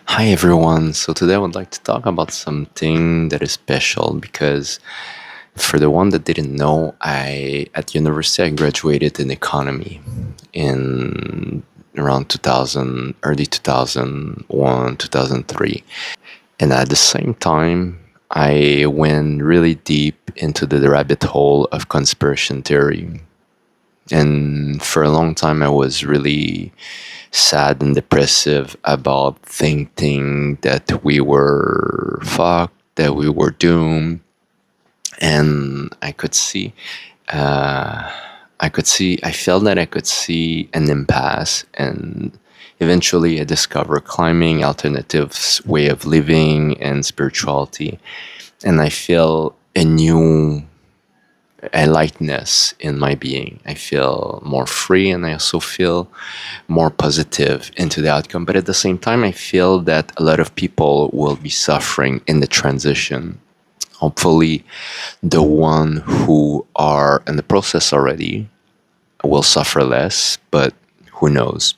Hi everyone. So today I would like to talk about something that is special because for the one that didn't know, I at university I graduated in economy in around 2000, early 2001, 2003. And at the same time, I went really deep into the rabbit hole of conspiracy theory. And for a long time, I was really sad and depressive about thinking that we were fucked, that we were doomed, and uh, I felt that I could see an impasse, and eventually I discovered climbing, alternatives, way of living, and spirituality, and I feel a lightness in my being. I feel more free and I also feel more positive into the outcome. But at the same time, I feel that a lot of people will be suffering in the transition. Hopefully, the one who are in the process already will suffer less, but who knows?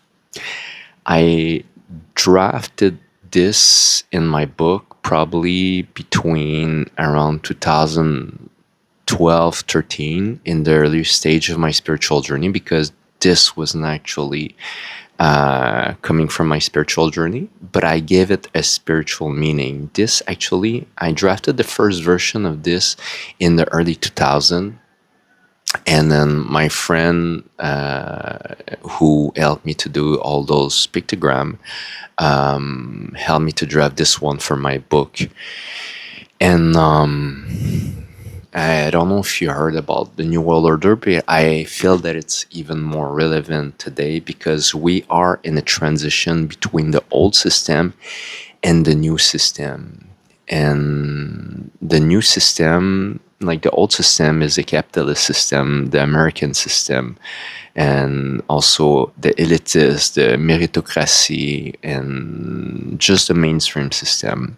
I drafted this in my book probably between around 2012, 13 in the early stage of my spiritual journey because this wasn't actually coming from my spiritual journey, but I gave it a spiritual meaning. This actually, I drafted the first version of this in the early 2000s, and then my friend who helped me to do all those pictogram helped me to draft this one for my book. And I don't know if you heard about the New World Order, but I feel that it's even more relevant today because we are in a transition between the old system and the new system. And the new system, like the old system, is the capitalist system, the American system, and also the elitist, the meritocracy, and just the mainstream system.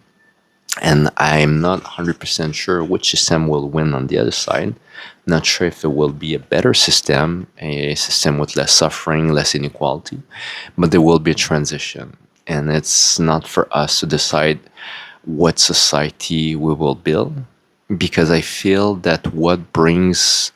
And I'm not 100% sure which system will win on the other side. Not sure if it will be a better system, a system with less suffering, less inequality, but there will be a transition. And it's not for us to decide what society we will build, because I feel that what brings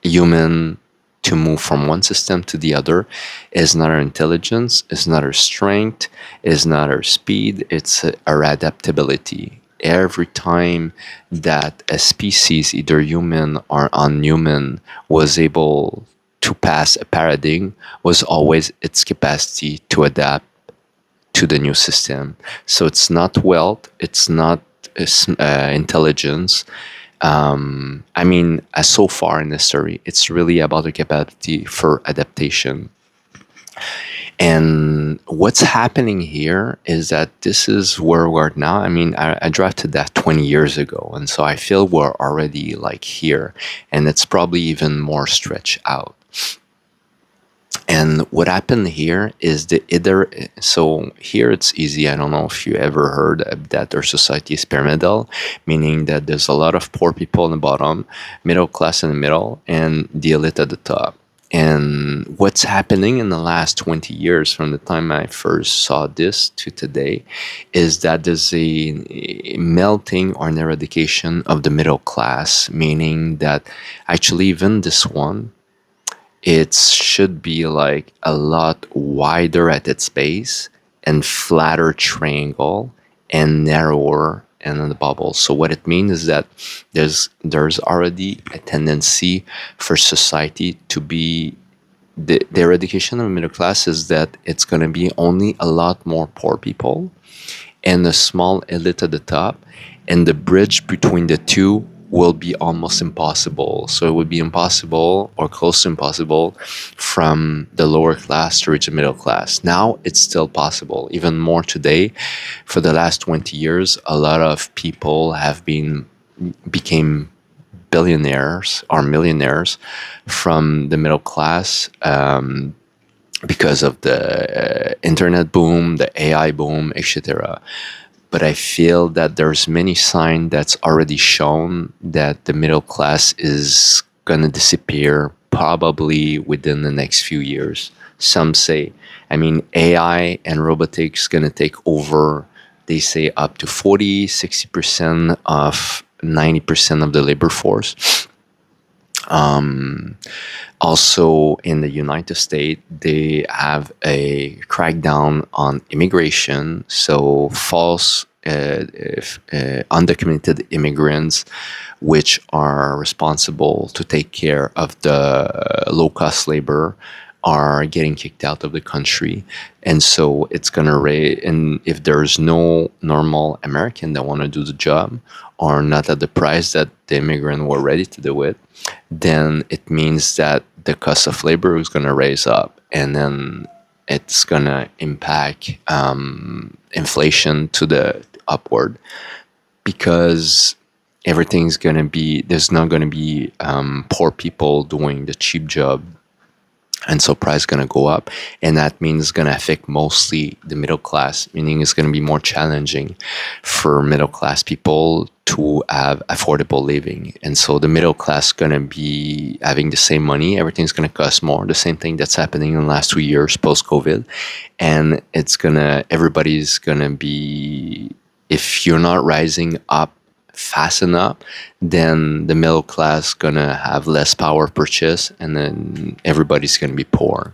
human to move from one system to the other is not our intelligence, is not our strength, is not our speed, it's our adaptability. Every time that a species, either human or unhuman, was able to pass a paradigm, was always its capacity to adapt to the new system. So it's not wealth, it's not intelligence, so far in history, it's really about the capacity for adaptation. And what's happening here is that this is where we're now. I drafted that 20 years ago, and so I feel we're already like here, and it's probably even more stretched out. And what happened here is so here it's easy. I don't know if you ever heard of that our society is pyramidal, meaning that there's a lot of poor people in the bottom, middle class in the middle, and the elite at the top. And what's happening in the last 20 years from the time I first saw this to today is that there's a melting or an eradication of the middle class, meaning that actually even this one, it should be like a lot wider at its base and flatter triangle and narrower and in the bubble. So what it means is that there's already a tendency for society to be the eradication of the middle class is that it's going to be only a lot more poor people and a small elite at the top, and the bridge between the two will be almost impossible. So it would be impossible or close to impossible from the lower class to reach the middle class. Now it's still possible, even more today. For the last 20 years, a lot of people became billionaires or millionaires from the middle class, because of the internet boom, the AI boom, etc. But I feel that there's many signs that's already shown that the middle class is gonna disappear probably within the next few years. Some say, I mean, AI and robotics going to take over, they say, up to 40, 60% of 90% of the labor force. Also, in the United States, they have a crackdown on immigration. So, false, undocumented immigrants, which are responsible to take care of the low cost labor, are getting kicked out of the country. And so it's going to raise, and if there's no normal American that want to do the job or not at the price that the immigrant were ready to do it, then it means that the cost of labor is going to raise up, and then it's going to impact inflation to the upward, because everything's going to be, there's not going to be poor people doing the cheap job, and so price is going to go up, and that means it's going to affect mostly the middle class, meaning it's going to be more challenging for middle class people to have affordable living. And so the middle class is going to be having the same money, everything's going to cost more, the same thing that's happening in the last 2 years post COVID. And it's going to, everybody's going to be, if you're not rising up fast enough, then the middle class gonna have less power purchase, and then everybody's gonna be poor.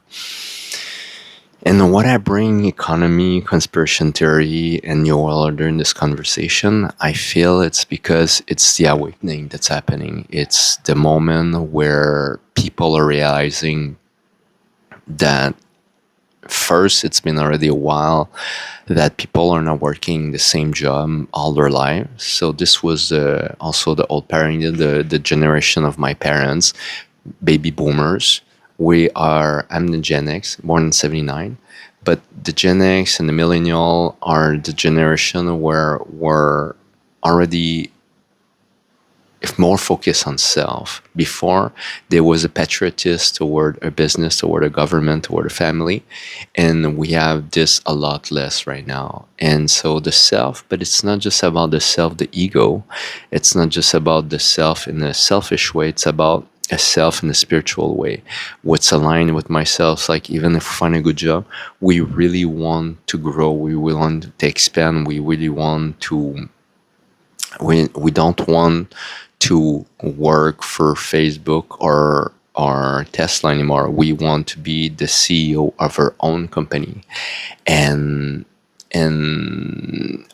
And what I bring economy, conspiracy theory, and New Order in this conversation, I feel it's because it's the awakening that's happening. It's the moment where people are realizing that, first, it's been already a while that people are not working the same job all their lives. So this was also the old paradigm, the generation of my parents, baby boomers. I'm the Gen X, born in 79. But the Gen X and the millennial are the generation where we're already, if more focused on self. Before, there was a patriotism toward a business, toward a government, toward a family, and we have this a lot less right now. And so the self, but it's not just about the self, the ego. It's not just about the self in a selfish way. It's about a self in a spiritual way. What's aligned with myself, like even if we find a good job, we really want to grow. We want to expand. We really want to. We don't want to work for Facebook or Tesla anymore. We want to be the CEO of our own company. And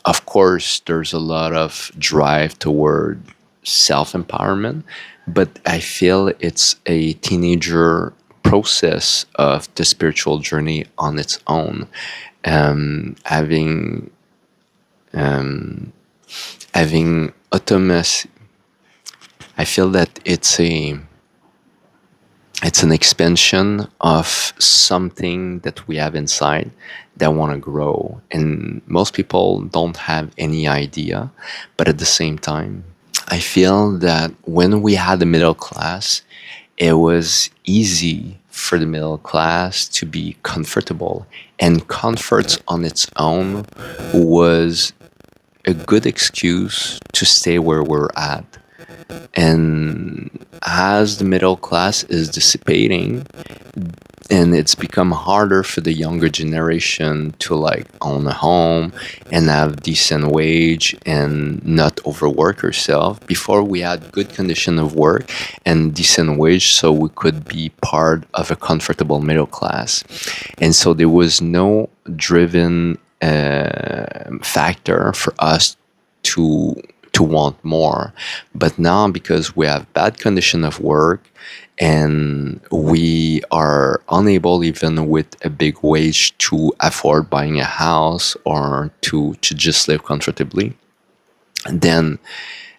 of course there's a lot of drive toward self-empowerment, but I feel it's a teenager process of the spiritual journey on its own. Having autonomous, I feel that it's an expansion of something that we have inside that want to grow, and most people don't have any idea. But at the same time, I feel that when we had the middle class, it was easy for the middle class to be comfortable, and comfort on its own was a good excuse to stay where we're at. And as the middle class is dissipating, and it's become harder for the younger generation to like own a home and have decent wage and not overwork yourself. Before, we had good condition of work and decent wage, so we could be part of a comfortable middle class. And so there was no driven factor for us to want more. But now, because we have bad condition of work and we are unable, even with a big wage, to afford buying a house or to just live comfortably, then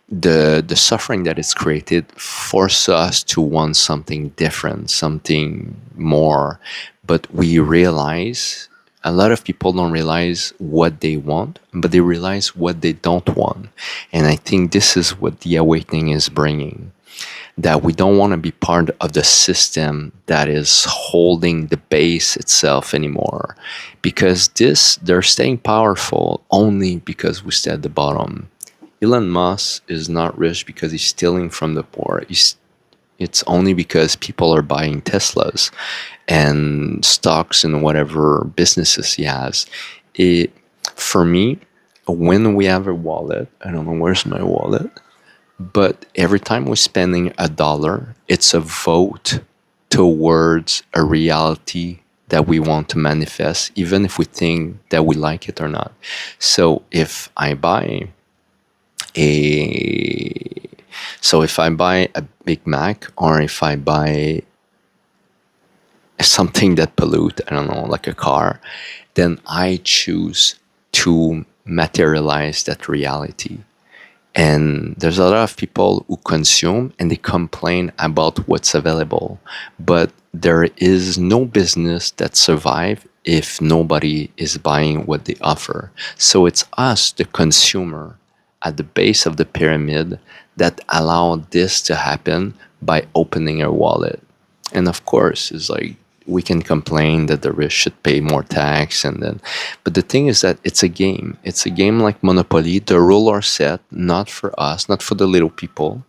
the suffering that is created forces us to want something different, something more. But we realize, a lot of people don't realize what they want, but they realize what they don't want. And I think this is what the awakening is bringing. That we don't want to be part of the system that is holding the base itself anymore. Because they're staying powerful only because we stay at the bottom. Elon Musk is not rich because he's stealing from the poor. It's only because people are buying Teslas and stocks in whatever businesses he has. It, for me, when we have a wallet, I don't know where's my wallet, but every time we're spending a dollar, it's a vote towards a reality that we want to manifest, even if we think that we like it or not. So a if I buy a Big Mac, or if I buy something that pollute, I don't know, like a car, then I choose to materialize that reality. And there's a lot of people who consume and they complain about what's available. But there is no business that survives if nobody is buying what they offer. So it's us, the consumer, at the base of the pyramid that allow this to happen by opening a wallet. And of course, it's like we can complain that the rich should pay more tax, and then, but the thing is that it's a game. It's a game like Monopoly. The rules are set not for us, not for the little people,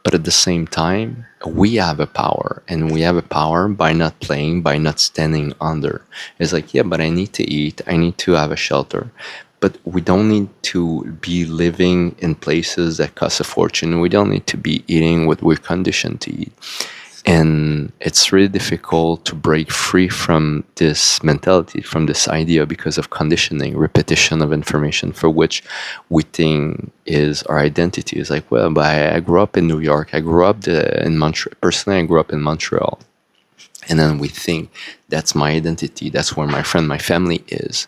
but at the same time, we have a power, and we have a power by not playing, by not standing under. It's like, yeah, but I need to eat, I need to have a shelter. But we don't need to be living in places that cost a fortune. We don't need to be eating what we're conditioned to eat. And it's really difficult to break free from this mentality, from this idea, because of conditioning, repetition of information for which we think is our identity. It's like, well, but I grew up in New York. I grew up in Montreal. Personally, I grew up in Montreal. And then we think that's my identity. That's where my friend, my family is.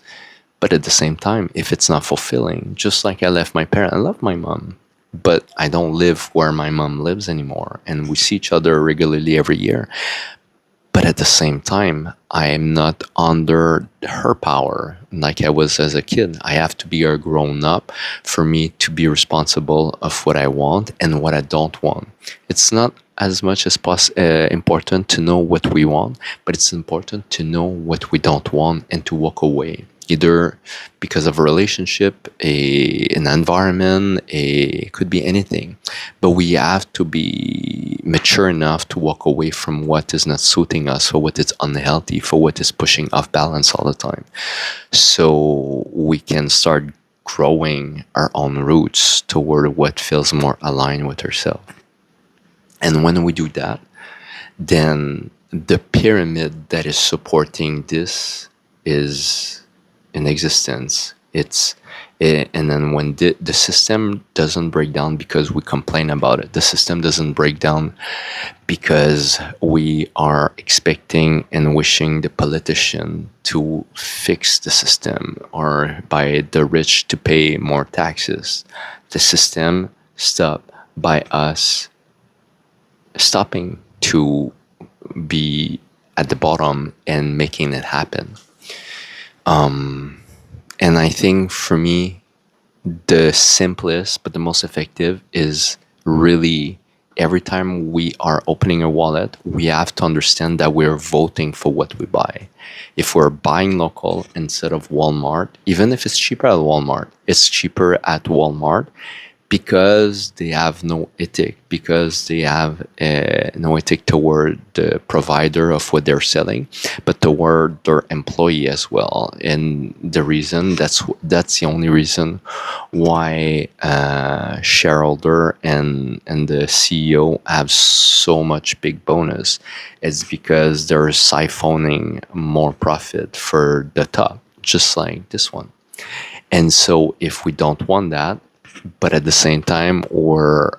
But at the same time, if it's not fulfilling, just like I left my parents, I love my mom, but I don't live where my mom lives anymore. And we see each other regularly every year. But at the same time, I am not under her power like I was as a kid. I have to be a grown up for me to be responsible of what I want and what I don't want. It's not as much as important to know what we want, but it's important to know what we don't want and to walk away. Either because of a relationship, an environment, could be anything. But we have to be mature enough to walk away from what is not suiting us, for what is unhealthy, for what is pushing off balance all the time. So we can start growing our own roots toward what feels more aligned with ourselves. And when we do that, then the pyramid that is supporting this is in existence. And then when the system doesn't break down because we complain about it, the system doesn't break down because we are expecting and wishing the politician to fix the system, or by the rich to pay more taxes. The system stopped by us stopping to be at the bottom and making it happen. And I think for me, the simplest but the most effective is really every time we are opening a wallet, we have to understand that we're voting for what we buy. If we're buying local instead of Walmart, even if it's cheaper at Walmart, it's cheaper at Walmart because they have no ethic, because they have no ethic toward the provider of what they're selling, but toward their employee as well. And the reason that's the only reason why shareholder and the CEO have so much big bonus. It's because they're siphoning more profit for the top, just like this one. And so if we don't want that, but at the same time we're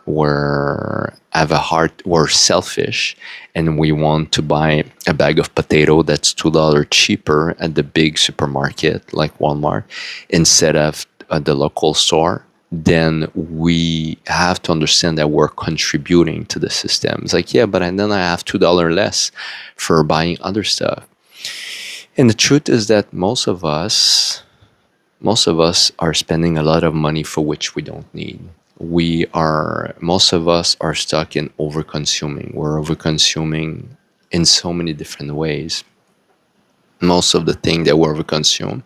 have a heart, we're selfish, and we want to buy a bag of potato that's $2 cheaper at the big supermarket like Walmart instead of at the local store, then we have to understand that we're contributing to the system. It's like, yeah, but then I have $2 less for buying other stuff. And the truth is that most of us are spending a lot of money for which we don't need. Most of us are stuck in overconsuming. We're overconsuming in so many different ways. Most of the thing that we overconsume,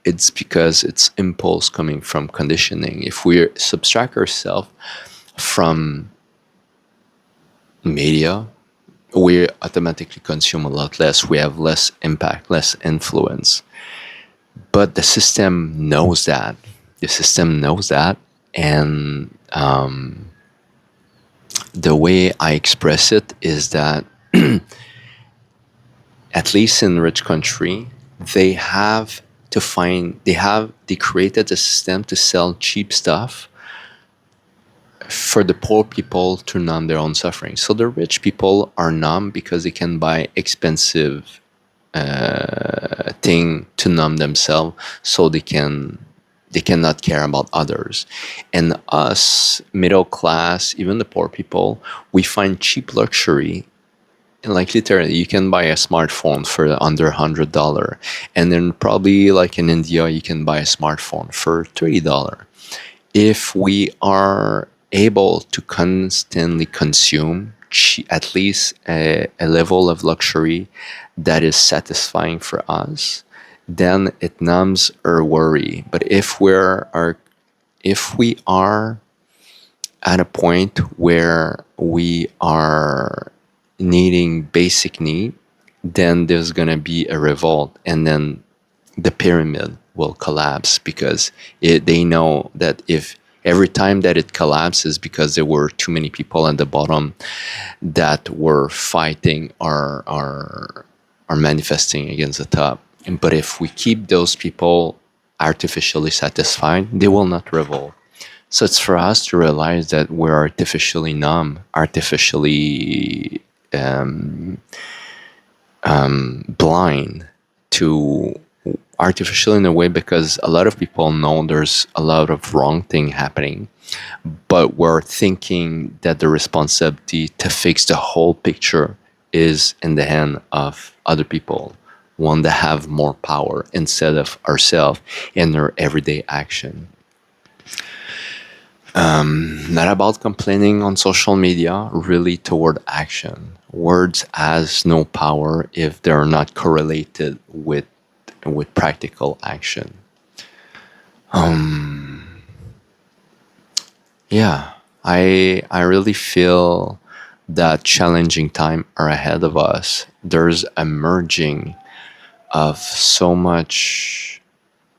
it's because it's impulse coming from conditioning. If we subtract ourselves from media, we automatically consume a lot less. We have less impact, less influence. But the system knows that. The system knows that. And the way I express it is that, at least in rich country, they have they created a system to sell cheap stuff for the poor people to numb their own suffering. So the rich people are numb because they can buy expensive thing to numb themselves, so they cannot care about others. And us, middle class, even the poor people, we find cheap luxury. And like literally, you can buy a smartphone for under $100, and then probably like in India, you can buy a smartphone for $30. If we are able to constantly consume at least a level of luxury that is satisfying for us, then it numbs our worry. But if we are at a point where we are needing basic need, then there's gonna be a revolt, and then the pyramid will collapse, because they know that if every time that it collapses because there were too many people at the bottom that were fighting or are manifesting against the top. But if we keep those people artificially satisfied, they will not revolt. So it's for us to realize that we're artificially numb, artificially blind to artificial in a way, because a lot of people know there's a lot of wrong thing happening, but we're thinking that the responsibility to fix the whole picture is in the hand of other people, one that have more power instead of ourselves in their everyday action. Not about complaining on social media, really toward action. Words has no power if they're not correlated with practical action. Yeah, I really feel that challenging time are ahead of us. There's a merging of so much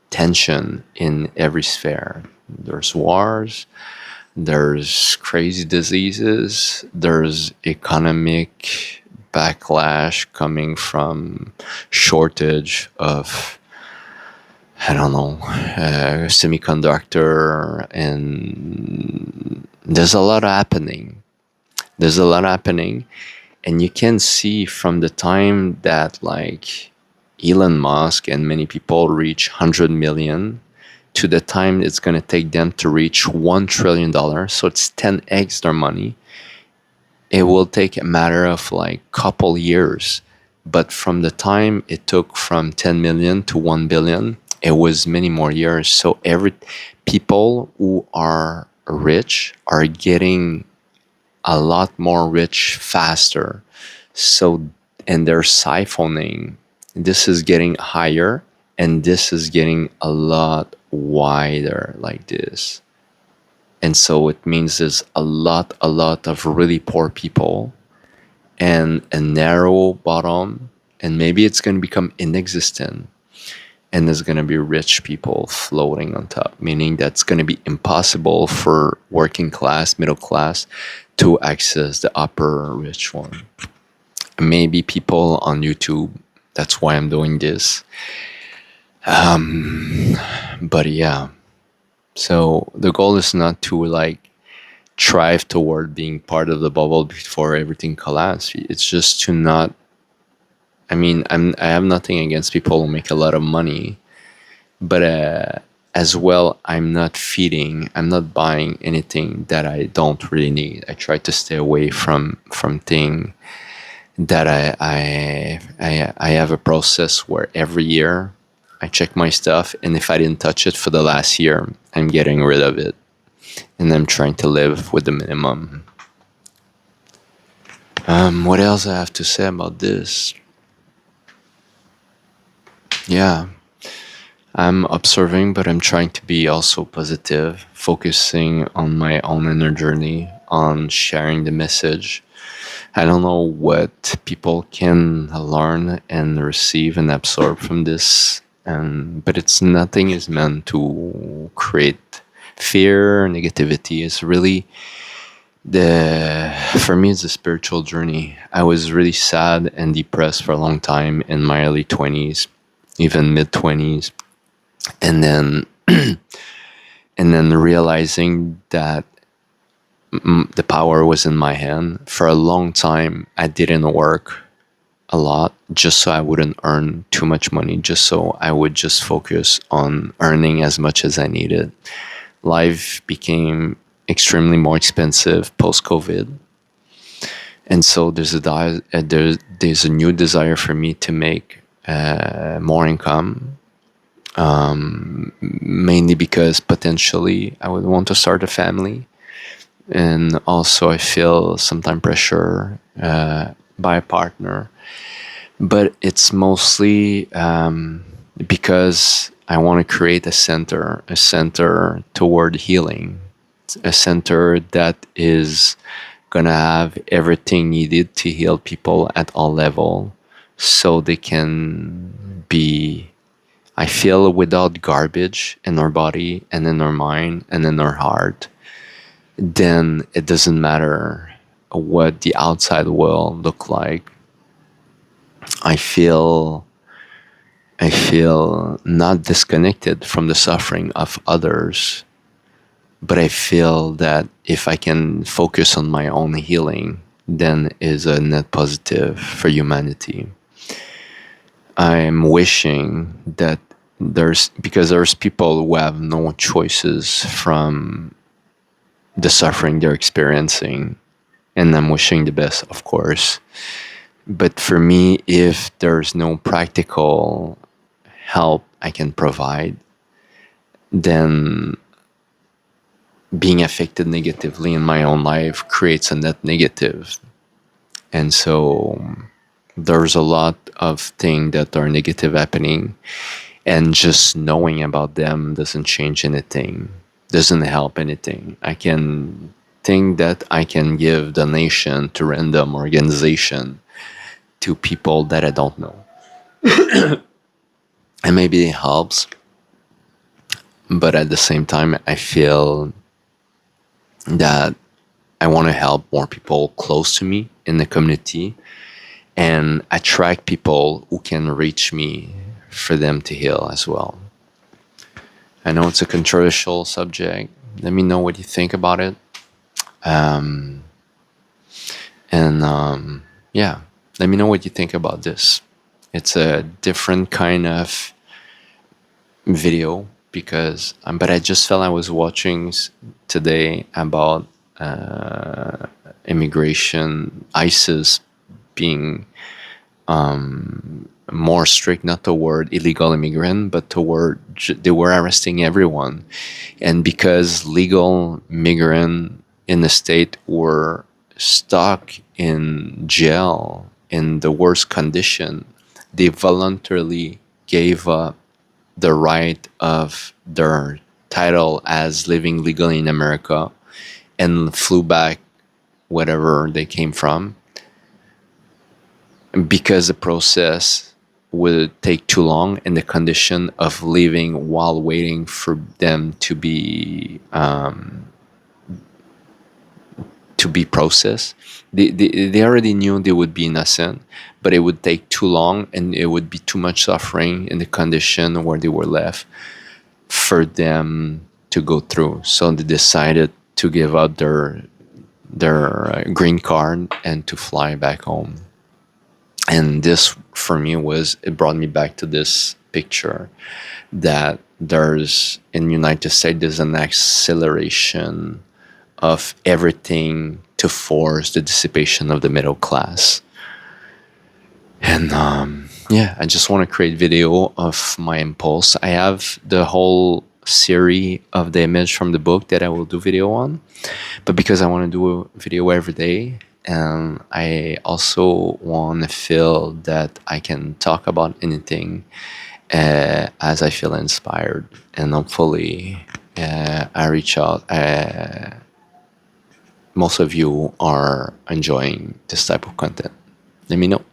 tension in every sphere. There's wars, there's crazy diseases, there's economic backlash coming from shortage of, I don't know, semiconductor, and there's a lot happening. There's a lot happening, and you can see from the time that like Elon Musk and many people reach 100 million to the time it's going to take them to reach $1 trillion. So it's 10x their money. It will take a matter of like couple years. But from the time it took from 10 million to 1 billion, it was many more years. So people who are rich are getting a lot more rich faster. So, and they're siphoning. This is getting higher, and this is getting a lot wider like this. And so it means there's a lot of really poor people and a narrow bottom, and maybe it's going to become inexistent. And there's going to be rich people floating on top, meaning that's going to be impossible for working class, middle class to access the upper rich one. Maybe people on YouTube, that's why I'm doing this. But yeah, so the goal is not to like strive toward being part of the bubble before everything collapses. It's just to not, I mean, I have nothing against people who make a lot of money, but as well, I'm not buying anything that I don't really need. I try to stay away from things that I have a process where every year I check my stuff, and if I didn't touch it for the last year, I'm getting rid of it, and I'm trying to live with the minimum. What else I have to say about this? Yeah, I'm observing, but I'm trying to be also positive, focusing on my own inner journey, on sharing the message, I don't know what people can learn and receive and absorb from this, but it's nothing is meant to create fear, negativity. It's really the for me it's a spiritual journey. I was really sad and depressed for a long time in my early 20s, even mid 20s, and then realizing that the power was in my hand. For a long time I didn't work a lot just so I wouldn't earn too much money, just so I would just focus on earning as much as I needed. Life became extremely more expensive post COVID, and so there's a new desire for me to make more income, mainly because potentially I would want to start a family, and also I feel sometimes pressure by a partner, but it's mostly because I want to create a center toward healing, a center that is gonna have everything needed to heal people at all level, so they can be, I feel, without garbage in our body and in our mind and in our heart. Then it doesn't matter what the outside world look like. I feel not disconnected from the suffering of others, but I feel that if I can focus on my own healing, then is a net positive for humanity. I'm wishing that there's people who have no choices from the suffering they're experiencing, and I'm wishing the best, of course. But for me, if there's no practical help I can provide, then being affected negatively in my own life creates a net negative. And so there's a lot of things that are negative happening, and just knowing about them doesn't change anything, doesn't help anything. I can think that I can give donation to random organization, to people that I don't know, and maybe it helps, but at the same time I feel that I want to help more people close to me in the community and attract people who can reach me for them to heal as well. I know it's a controversial subject. Let me know what you think about it. Um, and yeah, let me know what you think about this. It's a different kind of video because, but I just felt I was watching today about immigration, ISIS being more strict, not toward illegal immigrant, but toward they were arresting everyone, and because legal migrant in the state were stuck in jail in the worst condition, they voluntarily gave up the right of their title as living legally in America and flew back wherever they came from, because the process would take too long and the condition of living while waiting for them to be processed. They already knew they would be innocent, but it would take too long and it would be too much suffering in the condition where they were left for them to go through. So they decided to give up their green card and to fly back home. And this for me it brought me back to this picture that there's in United States there's an acceleration of everything to force the dissipation of the middle class. And yeah, I just want to create video of my impulse. I have the whole series of the image from the book that I will do video on, but because I want to do a video every day, and I also want to feel that I can talk about anything as I feel inspired, and hopefully I reach out most of you are enjoying this type of content. Let me know.